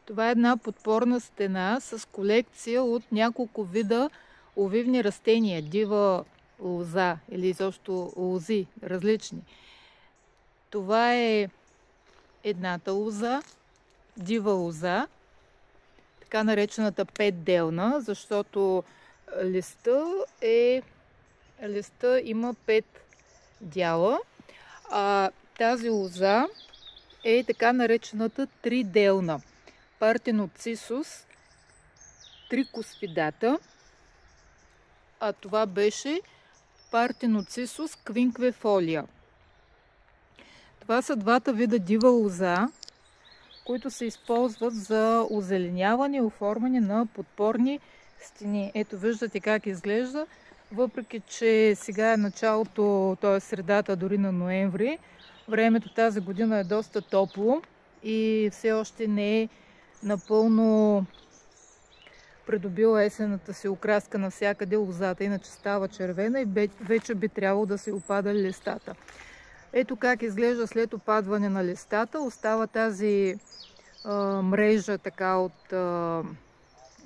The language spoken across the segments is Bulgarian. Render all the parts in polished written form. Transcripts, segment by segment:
Това е една подпорна стена с колекция от няколко вида овивни растения, дива лоза или изобщо лози, различни. Това е едната лоза, дива лоза, така наречената петделна, защото листа има 5 дяла, а тази лоза е така наречената триделна, Parthenocyssus tricuspidata, а това беше Parthenocyssus quinquefolia. Това са двата вида дива лоза, които се използват за озеленяване и оформяне на подпорни стени. Ето виждате как изглежда, въпреки че сега е началото, т.е. средата дори на ноември. Времето тази година е доста топло и все още не е напълно придобила есенната си окраска навсякъде лозата, иначе става червена и вече би трябвало да се опадали листата. Ето как изглежда след опадване на листата. Остава тази мрежа така от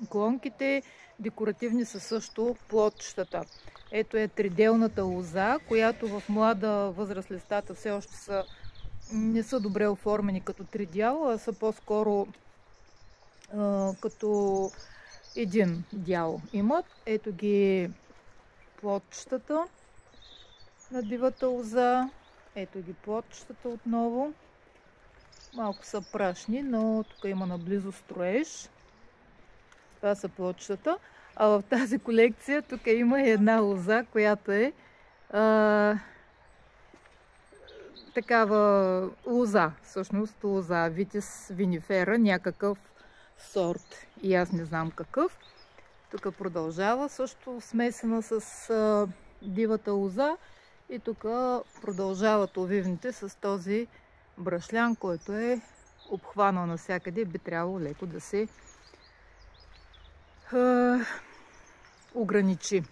клонките. Декоративни са също плодчетата. Ето е триделната лоза, която в млада възраст листата все още не са добре оформени като три дяла, а са по-скоро като един дял имат. Ето ги плодчетата на дивата лоза. Ето ги плодчетата отново. Малко са прашни, но тук има наблизо строеж. Това са плодчетата. А в тази колекция тук има и една лоза, която е такава лоза, всъщност лоза, Vitis vinifera, някакъв сорт. И аз не знам какъв. Тук продължава също смесена с дивата лоза. И тук продължават овивните с този брашлян, който е обхванал навсякъде. Би трябвало леко да се ограничи.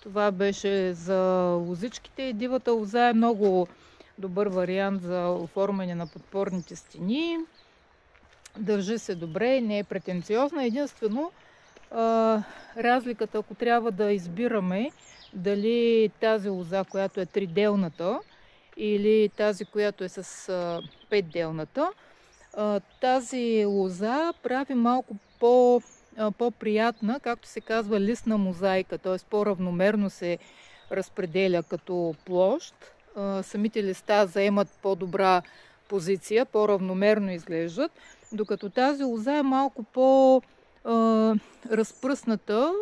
Това беше за лозичките и дивата лоза е много добър вариант за оформяне на подпорните стени. Държи се добре и не е претенциозна. Единствено разликата, ако трябва да избираме дали тази лоза, която е триделната, или тази, която е с петделната, тази лоза прави малко по-приятна, както се казва, листна мозайка, т.е. по-равномерно се разпределя като площ. Самите листа заемат по-добра позиция, по-равномерно изглеждат, докато тази лоза е малко по-разпръсната,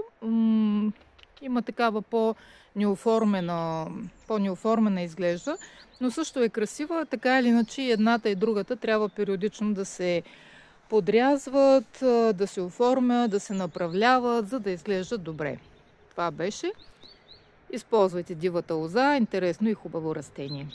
има такава по-неоформена изглежда, но също е красива. Така или иначе едната и другата трябва периодично да се подрязват, да се оформят, да се направляват, за да изглеждат добре. Това беше. Използвайте дивата лоза, интересно и хубаво растение.